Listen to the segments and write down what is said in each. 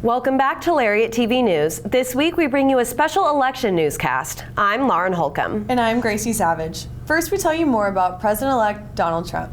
Welcome back to Lariat TV News. This week we bring you a special election newscast. I'm Lauren Holcomb. And I'm Gracie Savage. First, we tell you more about President-elect Donald Trump.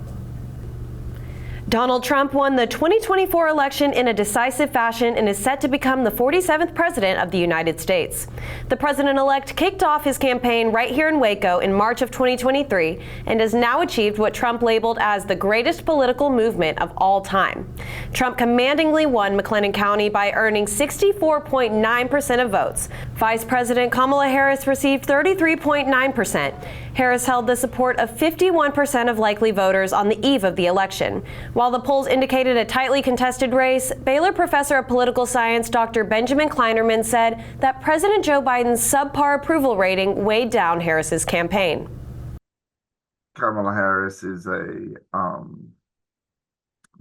Donald Trump won the 2024 election in a decisive fashion and is set to become the 47th president of the United States. The president-elect kicked off his campaign right here in Waco in March of 2023 and has now achieved what Trump labeled as the greatest political movement of all time. Trump commandingly won McLennan County by earning 64.9% of votes. Vice President Kamala Harris received 33.9%. Harris held the support of 51% of likely voters on the eve of the election. While the polls indicated a tightly contested race, Baylor professor of political science Dr. Benjamin Kleinerman said that President Joe Biden's subpar approval rating weighed down Harris's campaign. Kamala Harris is the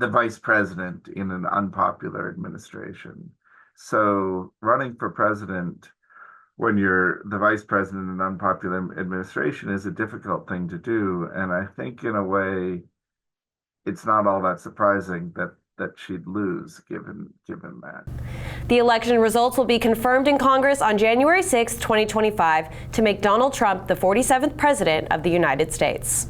vice president in an unpopular administration. So running for president when you're the vice president in an unpopular administration is a difficult thing to do. And I think in a way, it's not all that surprising that she'd lose given that. The election results will be confirmed in Congress on January 6, 2025 to make Donald Trump the 47th president of the United States.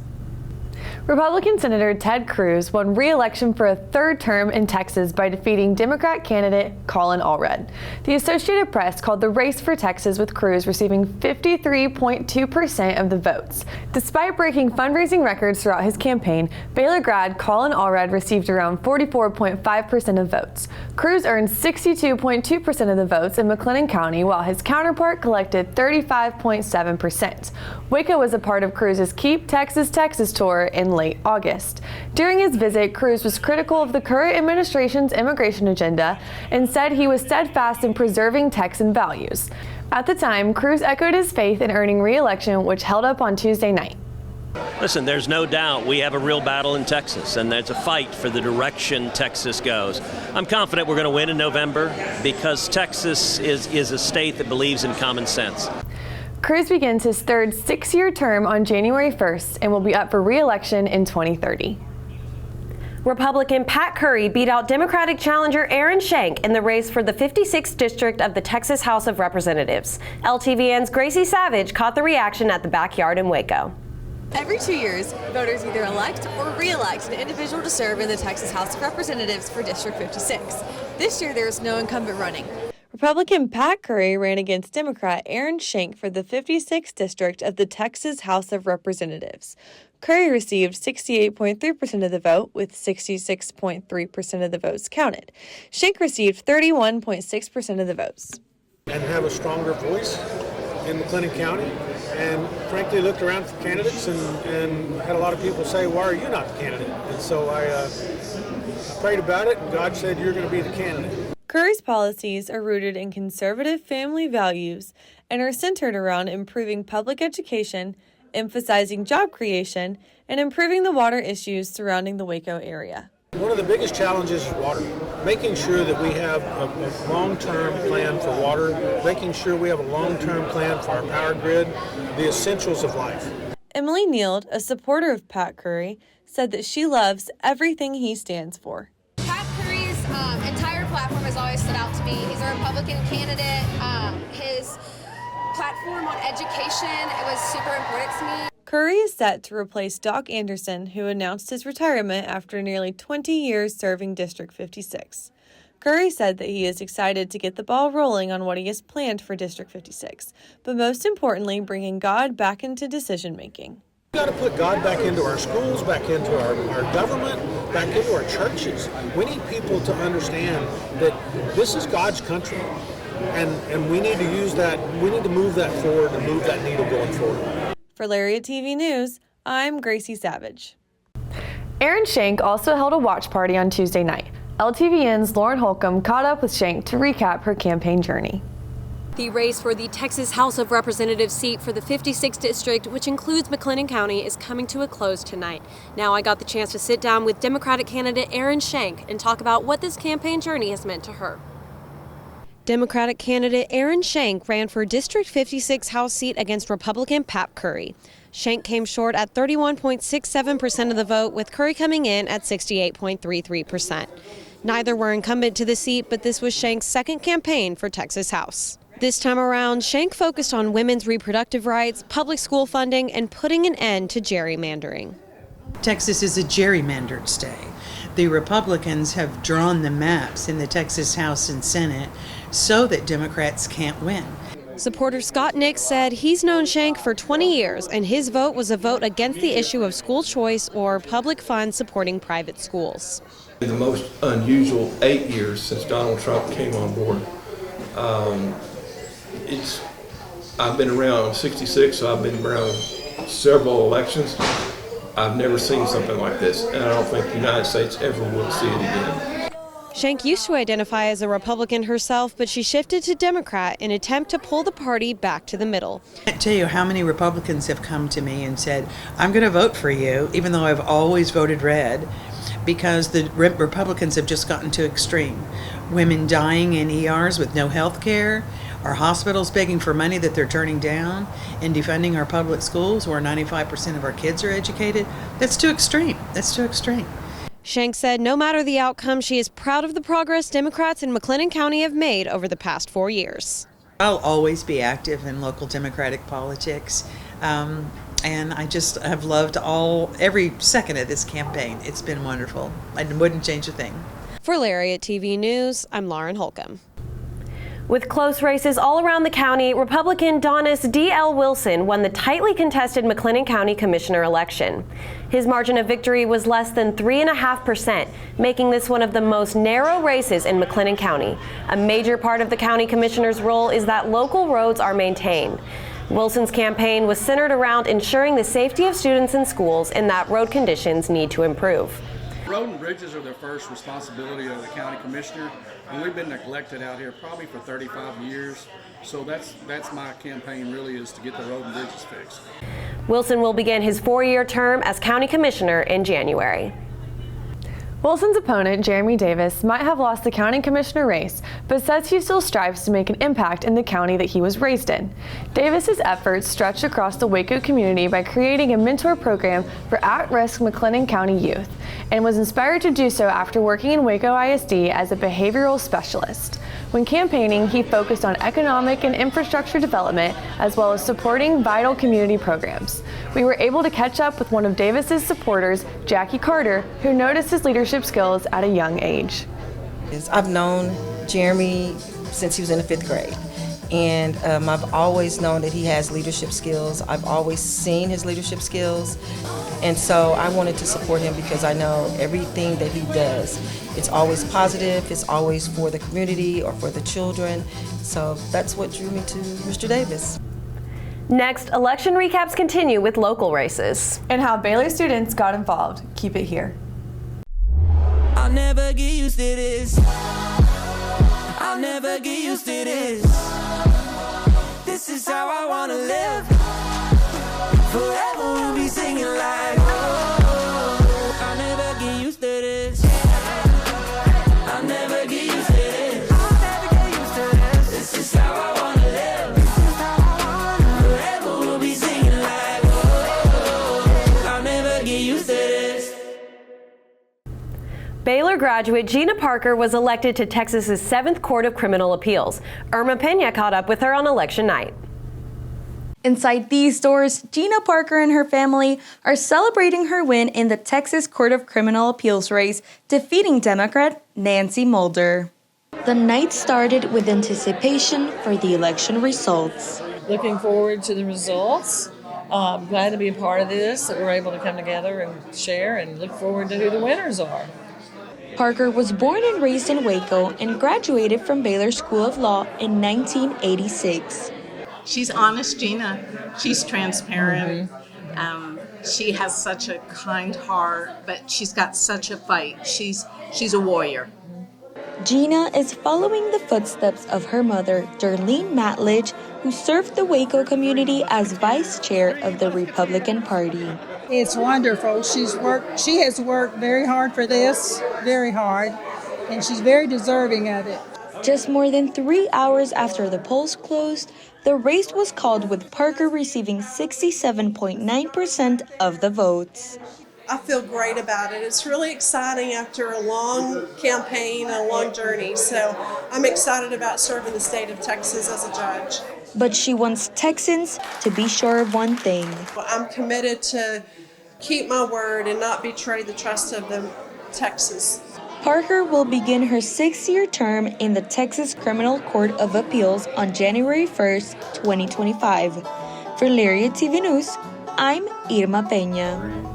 Republican Senator Ted Cruz won re-election for a third term in Texas by defeating Democrat candidate Colin Allred. The Associated Press called the race for Texas with Cruz receiving 53.2% of the votes. Despite breaking fundraising records throughout his campaign, Baylor grad Colin Allred received around 44.5% of votes. Cruz earned 62.2% of the votes in McLennan County, while his counterpart collected 35.7%. Waco was a part of Cruz's Keep Texas Texas tour in late August. During his visit, Cruz was critical of the current administration's immigration agenda and said he was steadfast in preserving Texan values. At the time, Cruz echoed his faith in earning re-election, which held up on Tuesday night. Listen, there's no doubt we have a real battle in Texas, and there's a fight for the direction Texas goes. I'm confident we're going to win in November because Texas is a state that believes in common sense. Cruz begins his third 6-year term on January 1st and will be up for re-election in 2030. Republican Pat Curry beat out Democratic challenger Aaron Shank in the race for the 56th district of the Texas House of Representatives. LTVN's Gracie Savage caught the reaction at the backyard in Waco. Every 2 years, voters either elect or re-elect an individual to serve in the Texas House of Representatives for District 56. This year, there is no incumbent running. Republican Pat Curry ran against Democrat Aaron Shank for the 56th district of the Texas House of Representatives. Curry received 68.3% of the vote, with 66.3% of the votes counted. Shank received 31.6% of the votes. And have a stronger voice in McLennan County, and frankly looked around for candidates and had a lot of people say, why are you not the candidate? And so I prayed about it, and God said, you're going to be the candidate. Curry's policies are rooted in conservative family values and are centered around improving public education, emphasizing job creation, and improving the water issues surrounding the Waco area. One of the biggest challenges is water. Making sure that we have a long-term plan for water, making sure we have a long-term plan for our power grid, the essentials of life. Emily Neild, a supporter of Pat Curry, said that she loves everything he stands for. Pat Curry's entire platform has always stood out to me. He's a Republican candidate. His platform on education, it was super important to me. Curry is set to replace Doc Anderson, who announced his retirement after nearly 20 years serving District 56. Curry said that he is excited to get the ball rolling on what he has planned for District 56, but most importantly, bringing God back into decision-making. We've got to put God back into our schools, back into our government, back into our churches. We need people to understand that this is God's country, and we need to use that, we need to move that forward and move that needle going forward. For Lariat TV News, I'm Gracie Savage. Aaron Shank also held a watch party on Tuesday night. LTVN's Lauren Holcomb caught up with Shank to recap her campaign journey. The race for the Texas House of Representatives seat for the 56th district, which includes McLennan County, is coming to a close tonight. Now I got the chance to sit down with Democratic candidate Aaron Shank and talk about what this campaign journey has meant to her. Democratic candidate Aaron Shank ran for District 56 House seat against Republican Pat Curry. Shank came short at 31.67% of the vote, with Curry coming in at 68.33%. Neither were incumbent to the seat, but this was Shank's second campaign for Texas House. This time around, Shank focused on women's reproductive rights, public school funding, and putting an end to gerrymandering. Texas is a gerrymandered state. The Republicans have drawn the maps in the Texas House and Senate so that Democrats can't win. Supporter Scott Nix said he's known Shank for 20 years, and his vote was a vote against the issue of school choice or public funds supporting private schools. The most unusual 8 years since Donald Trump came on board. I've been around, I'm 66, so I've been around several elections. I've never seen something like this, and I don't think the United States ever will see it again. Shank used to identify as a Republican herself, but she shifted to Democrat in an attempt to pull the party back to the middle. I can't tell you how many Republicans have come to me and said, I'm going to vote for you, even though I've always voted red, because the Republicans have just gotten too extreme. Women dying in ERs with no health care, our hospitals begging for money that they're turning down, and defunding our public schools where 95% of our kids are educated. That's too extreme. That's too extreme. Shank said no matter the outcome, she is proud of the progress Democrats in McLennan County have made over the past 4 years. I'll always be active in local Democratic politics, and I just have loved every second of this campaign. It's been wonderful. I wouldn't change a thing. For Lariat TV News, I'm Lauren Holcomb. With close races all around the county, Republican Donis D.L. Wilson won the tightly contested McLennan County Commissioner election. His margin of victory was less than 3.5%, making this one of the most narrow races in McLennan County. A major part of the county commissioner's role is that local roads are maintained. Wilson's campaign was centered around ensuring the safety of students in schools and that road conditions need to improve. Road and bridges are the first responsibility of the county commissioner, and we've been neglected out here probably for 35 years. So that's my campaign really, is to get the road and bridges fixed. Wilson will begin his 4-year term as county commissioner in January. Wilson's opponent, Jeremy Davis, might have lost the county commissioner race, but says he still strives to make an impact in the county that he was raised in. Davis's efforts stretched across the Waco community by creating a mentor program for at-risk McLennan County youth, and was inspired to do so after working in Waco ISD as a behavioral specialist. When campaigning, he focused on economic and infrastructure development, as well as supporting vital community programs. We were able to catch up with one of Davis's supporters, Jackie Carter, who noticed his leadership skills at a young age. I've known Jeremy since he was in the 5th grade. And I've always known that he has leadership skills. I've always seen his leadership skills. And so I wanted to support him because I know everything that he does, it's always positive, it's always for the community or for the children. So that's what drew me to Mr. Davis. Next, election recaps continue with local races. And how Baylor students got involved. Keep it here. I'll never get used to this. I'll never get used to this. This is how I wanna live. Forever we'll be singing like, oh, I'll never get used to this. I'll never get used to this. I'll never get used to this. This is how I wanna live. This is how I wanna live. Forever we'll be singing like, oh, I'll never get used to this. Baylor graduate Gina Parker was elected to Texas's 7th Court of Criminal Appeals. Irma Pena caught up with her on election night. Inside these doors, Gina Parker and her family are celebrating her win in the Texas Court of Criminal Appeals race, defeating Democrat Nancy Mulder. The night started with anticipation for the election results. Looking forward to the results. Glad to be a part of this, that we're able to come together and share, and look forward to who the winners are. Parker was born and raised in Waco and graduated from Baylor School of Law in 1986. She's honest, Gina. She's transparent. She has such a kind heart, but she's got such a fight. She's a warrior. Gina is following the footsteps of her mother, Darlene Matledge, who served the Waco community as vice chair of the Republican Party. It's wonderful. She has worked very hard for this, very hard, and she's very deserving of it. Just more than 3 hours after the polls closed, the race was called with Parker receiving 67.9% of the votes. I feel great about it. It's really exciting after a long campaign, a long journey. So I'm excited about serving the state of Texas as a judge. But she wants Texans to be sure of one thing. I'm committed to keep my word and not betray the trust of the Texas. Parker will begin her 6-year term in the Texas Criminal Court of Appeals on January 1st, 2025. For Lariat TV News, I'm Irma Peña.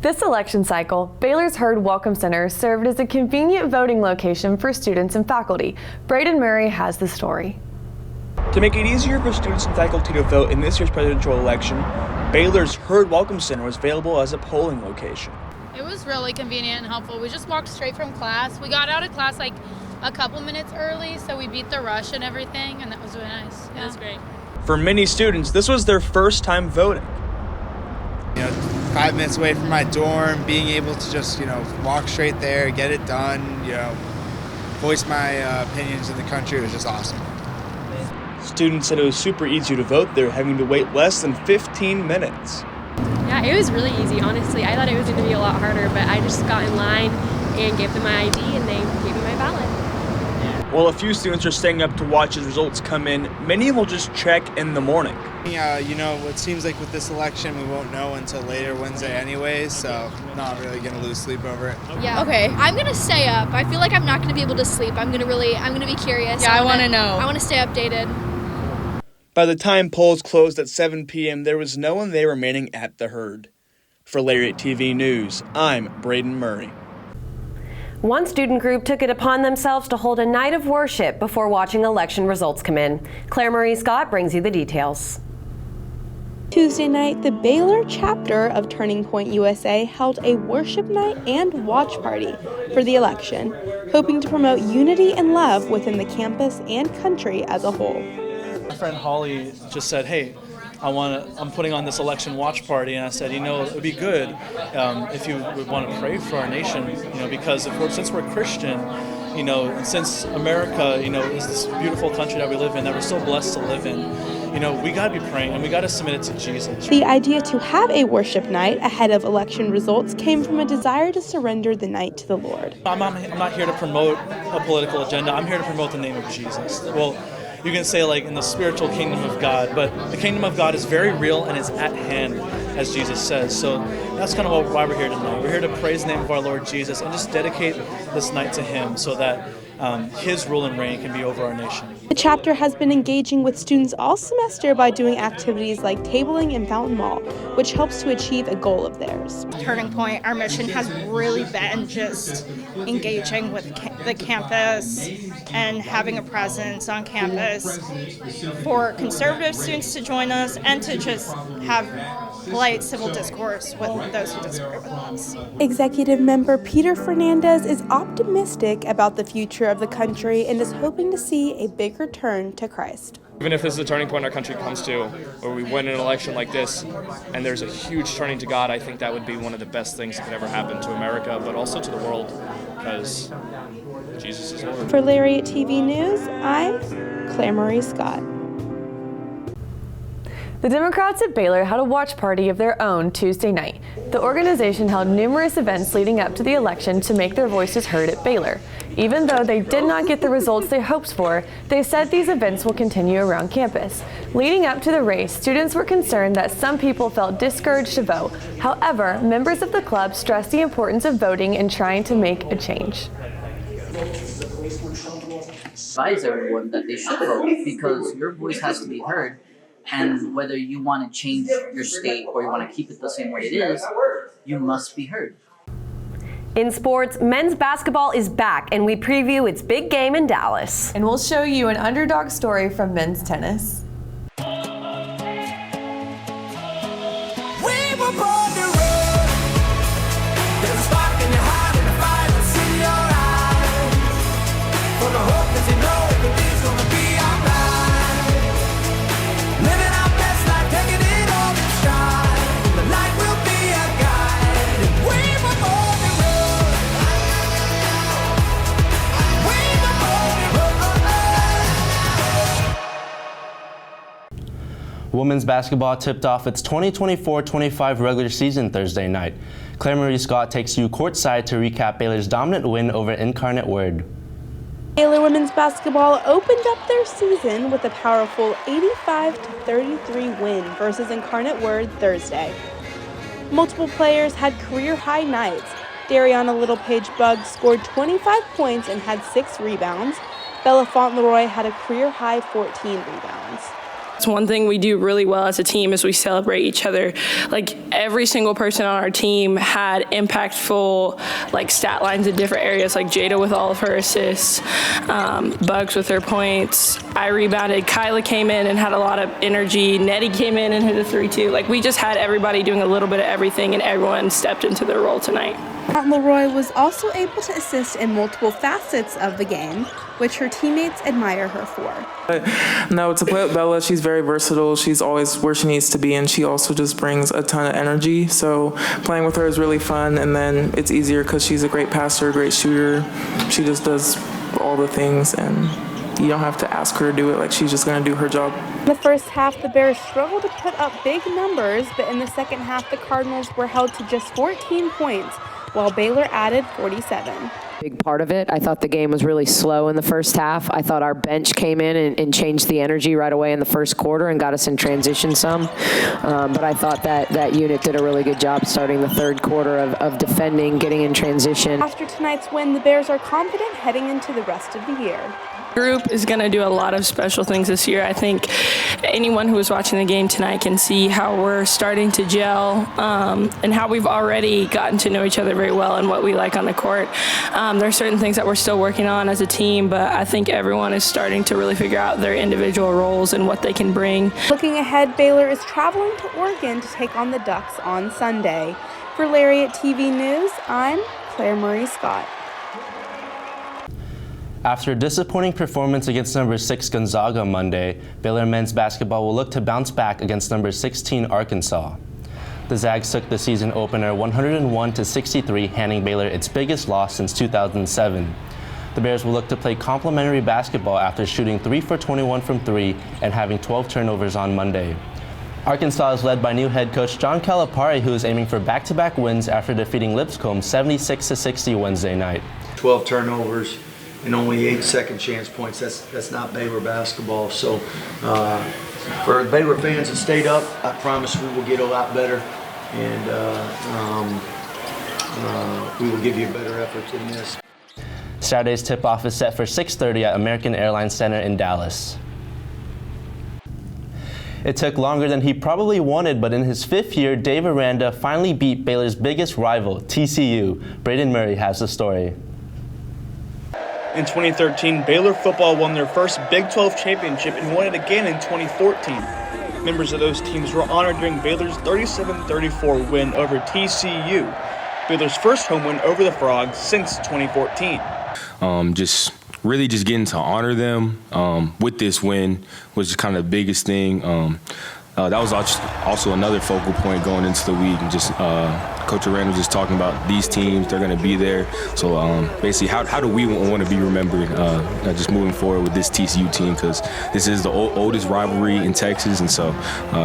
This election cycle, Baylor's Hurd Welcome Center served as a convenient voting location for students and faculty. Braden Murray has the story. To make it easier for students and faculty to vote in this year's presidential election, Baylor's Hurd Welcome Center was available as a polling location. It was really convenient and helpful. We just walked straight from class. We got out of class like a couple minutes early, so we beat the rush and everything, and that was really nice. Yeah. It was great. For many students, this was their first time voting. 5 minutes away from my dorm, being able to just, walk straight there, get it done, voice my opinions in the country was just awesome. Students said it was super easy to vote there, having to wait less than 15 minutes. Yeah, it was really easy, honestly. I thought it was going to be a lot harder, but I just got in line and gave them my ID, and they gave me my ballot. While a few students are staying up to watch as results come in, many will just check in the morning. It seems like with this election, we won't know until later Wednesday anyways, so not really going to lose sleep over it. Yeah. Okay. I'm going to stay up. I feel like I'm not going to be able to sleep. I'm going to be curious. Yeah, I want to know. I want to stay updated. By the time polls closed at 7 p.m., there was no one there remaining at the Hurd. For Lariat TV News, I'm Braden Murray. One student group took it upon themselves to hold a night of worship before watching election results come in. Claire Marie Scott brings you the details. Tuesday night, the Baylor chapter of Turning Point USA held a worship night and watch party for the election, hoping to promote unity and love within the campus and country as a whole. My friend Holly just said, hey, I'm putting on this election watch party, and I said, it would be good if you would want to pray for our nation, because since we're Christian, and since America, is this beautiful country that we live in, that we're so blessed to live in, we got to be praying and we got to submit it to Jesus. The idea to have a worship night ahead of election results came from a desire to surrender the night to the Lord. I'm not here to promote a political agenda. I'm here to promote the name of Jesus. Well, you can say like in the spiritual kingdom of God, but the kingdom of God is very real and is at hand, as Jesus says. So that's kind of why we're here tonight. We're here to praise the name of our Lord Jesus and just dedicate this night to Him so that His rule and reign can be over our nation. The chapter has been engaging with students all semester by doing activities like tabling in Fountain Mall, which helps to achieve a goal of theirs. Turning Point, our mission has really been just engaging with the campus and having a presence on campus for conservative students to join us and to just have polite civil discourse with those who disagree with us. Executive member Peter Fernandez is optimistic about the future of the country and is hoping to see a big return to Christ. Even if this is a turning point our country comes to, where we win an election like this, and there's a huge turning to God, I think that would be one of the best things that could ever happen to America, but also to the world, because Jesus is Lord. For Lariat TV News, I'm Claire Marie Scott. The Democrats at Baylor had a watch party of their own Tuesday night. The organization held numerous events leading up to the election to make their voices heard at Baylor. Even though they did not get the results they hoped for, they said these events will continue around campus. Leading up to the race, students were concerned that some people felt discouraged to vote. However, members of the club stressed the importance of voting and trying to make a change. Advise everyone that they should vote because your voice has to be heard. And whether you want to change your state or you want to keep it the same way it is, you must be heard. In sports, men's basketball is back, and we preview its big game in Dallas. And we'll show you an underdog story from men's tennis. We were born to run. There's a spark in your heart and a fire that's in your eyes. For the hope that you know everything's gonna be alright. Living our best life, taking it all in stride. The light will be a guide. We were born to run. We were born to run. Women's basketball tipped off its 2024-25 regular season Thursday night. Claire Marie Scott takes you courtside to recap Baylor's dominant win over Incarnate Word. Baylor women's basketball opened up their season with a powerful 85-33 win versus Incarnate Word Thursday. Multiple players had career-high nights. Dariana Littlepage-Buggs scored 25 points and had 6 rebounds. Bella Fauntleroy had a career-high 14 rebounds. It's one thing we do really well as a team is we celebrate each other. Like every single person on our team had impactful stat lines in different areas, like Jada with all of her assists, Bugs with her points. I rebounded. Kyla came in and had a lot of energy. Nettie came in and hit a 3-2. We just had everybody doing a little bit of everything, and everyone stepped into their role tonight. Fauntleroy was also able to assist in multiple facets of the game, which her teammates admire her for. No, to play with Bella, she's very versatile. She's always where she needs to be, and she also just brings a ton of energy. So playing with her is really fun, and then it's easier because she's a great passer, a great shooter. She just does all the things, and you don't have to ask her to do it. She's just going to do her job. In the first half, the Bears struggled to put up big numbers, but in the second half, the Cardinals were held to just 14 points, while Baylor added 47. Big part of it. I thought the game was really slow in the first half. I thought our bench came in and changed the energy right away in the first quarter and got us in transition some. But I thought that unit did a really good job starting the third quarter of defending, getting in transition. After tonight's win, the Bears are confident heading into the rest of the year. Group is going to do a lot of special things this year. I think anyone who was watching the game tonight can see how we're starting to gel and how we've already gotten to know each other very well and what we like on the court. There are certain things that we're still working on as a team, but I think everyone is starting to really figure out their individual roles and what they can bring. Looking ahead, Baylor is traveling to Oregon to take on the Ducks on Sunday. For Lariat TV News, I'm Claire Marie Scott. After a disappointing performance against number 6 Gonzaga Monday, Baylor men's basketball will look to bounce back against number 16 Arkansas. The Zags took the season opener 101-63, handing Baylor its biggest loss since 2007. The Bears will look to play complementary basketball after shooting 3 for 21 from 3 and having 12 turnovers on Monday. Arkansas is led by new head coach John Calipari, who is aiming for back-to-back wins after defeating Lipscomb 76-60 Wednesday night. 12 turnovers and only 8 second chance points. That's not Baylor basketball. So for Baylor fans that stayed up, I promise we will get a lot better, and we will give you a better effort than this. Saturday's tip-off is set for 6:30 at American Airlines Center in Dallas. It took longer than he probably wanted, but in his 5th year, Dave Aranda finally beat Baylor's biggest rival, TCU. Braden Murray has the story. In 2013, Baylor football won their first Big 12 championship and won it again in 2014. Members of those teams were honored during Baylor's 37-34 win over TCU, Baylor's first home win over the Frogs since 2014. Just getting to honor them with this win was just kind of the biggest thing. That was also another focal point going into the week. And just Coach Aranda was just talking about these teams, they're going to be there. So basically, how do we want to be remembered just moving forward with this TCU team? Because this is the oldest rivalry in Texas, and so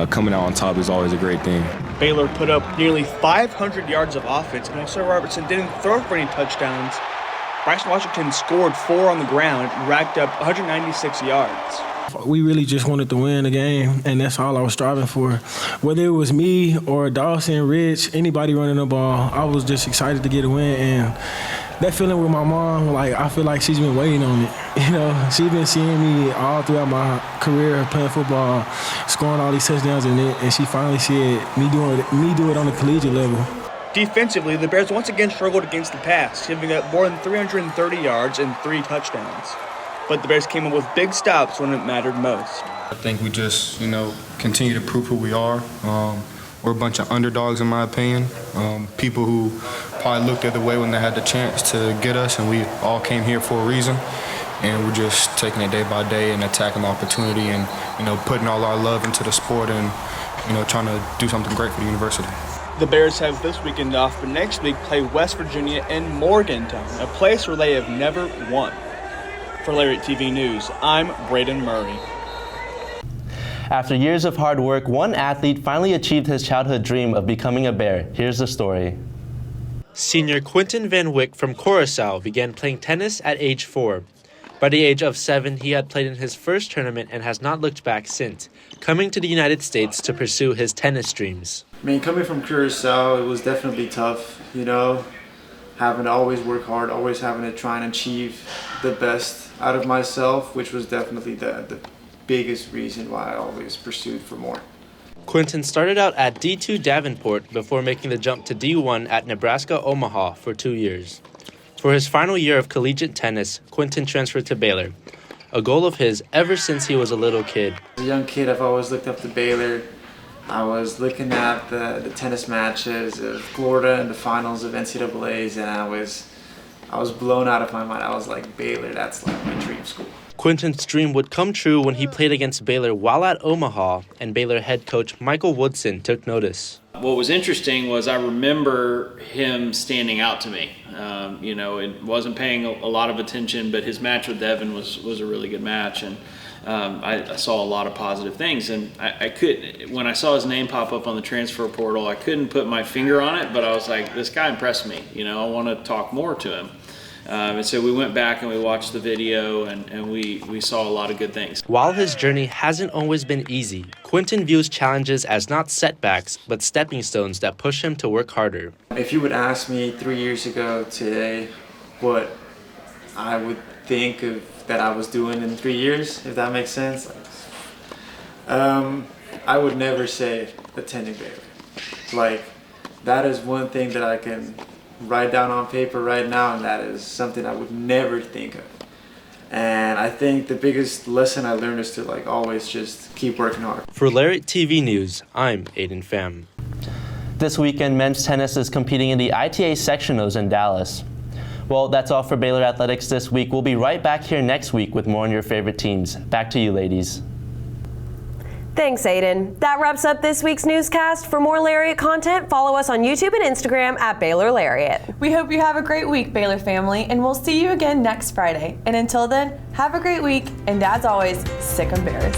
coming out on top is always a great thing. Baylor put up nearly 500 yards of offense, and also Robertson didn't throw for any touchdowns. Bryson Washington scored 4 on the ground and racked up 196 yards. We really just wanted to win the game, and that's all I was striving for. Whether it was me or Dawson, Rich, anybody running the ball, I was just excited to get a win. And that feeling with my mom, I feel like she's been waiting on it. She's been seeing me all throughout my career playing football, scoring all these touchdowns in it, and she finally said me do it on the collegiate level. Defensively, the Bears once again struggled against the pass, giving up more than 330 yards and 3 touchdowns. But the Bears came up with big stops when it mattered most. I think we just, continue to prove who we are. We're a bunch of underdogs, in my opinion. People who probably looked the other way when they had the chance to get us, and we all came here for a reason. And we're just taking it day by day and attacking the opportunity and, putting all our love into the sport and, trying to do something great for the university. The Bears have this weekend off, but next week play West Virginia and Morgantown, a place where they have never won. For Lariat TV News, I'm Braden Murray. After years of hard work, one athlete finally achieved his childhood dream of becoming a Bear. Here's the story. Senior Quentin Van Wyck from Curaçao began playing tennis at age 4. By the age of 7, he had played in his first tournament and has not looked back since, coming to the United States to pursue his tennis dreams. I mean, coming from Curaçao, it was definitely tough, you know, having to always work hard, always having to try and achieve the best out of myself, which was definitely the biggest reason why I always pursued for more. Quentin started out at D2 Davenport before making the jump to D1 at Nebraska Omaha for 2 years. For his final year of collegiate tennis, Quentin transferred to Baylor, a goal of his ever since he was a little kid. As a young kid, I've always looked up to Baylor. I was looking at the tennis matches of Florida and the finals of NCAAs, and I was blown out of my mind. I was like, Baylor, that's like my dream school. Quentin's dream would come true when he played against Baylor while at Omaha, and Baylor head coach Michael Woodson took notice. What was interesting was I remember him standing out to me. You know, it wasn't paying a lot of attention, but his match with Devin was a really good match, and I saw a lot of positive things. And when I saw his name pop up on the transfer portal, I couldn't put my finger on it, but I was like, this guy impressed me. You know, I want to talk more to him. And so we went back and we watched the video, and we saw a lot of good things. While his journey hasn't always been easy, Quentin views challenges as not setbacks, but stepping stones that push him to work harder. If you would ask me 3 years ago today what I would think of that I was doing in 3 years, if that makes sense, I would never say attending Baylor. Like, that is one thing that I can write down on paper right now, and that is something I would never think of. And I think the biggest lesson I learned is to like always just keep working hard. For Lariat TV News, I'm Aiden Pham. This weekend, men's tennis is competing in the ITA sectionals in Dallas. Well, that's all for Baylor Athletics this week. We'll be right back here next week with more on your favorite teams. Back to you, ladies. Thanks, Aiden. That wraps up this week's newscast. For more Lariat content, follow us on YouTube and Instagram at Baylor Lariat. We hope you have a great week, Baylor family, and we'll see you again next Friday. And until then, have a great week, and as always, sic 'em Bears.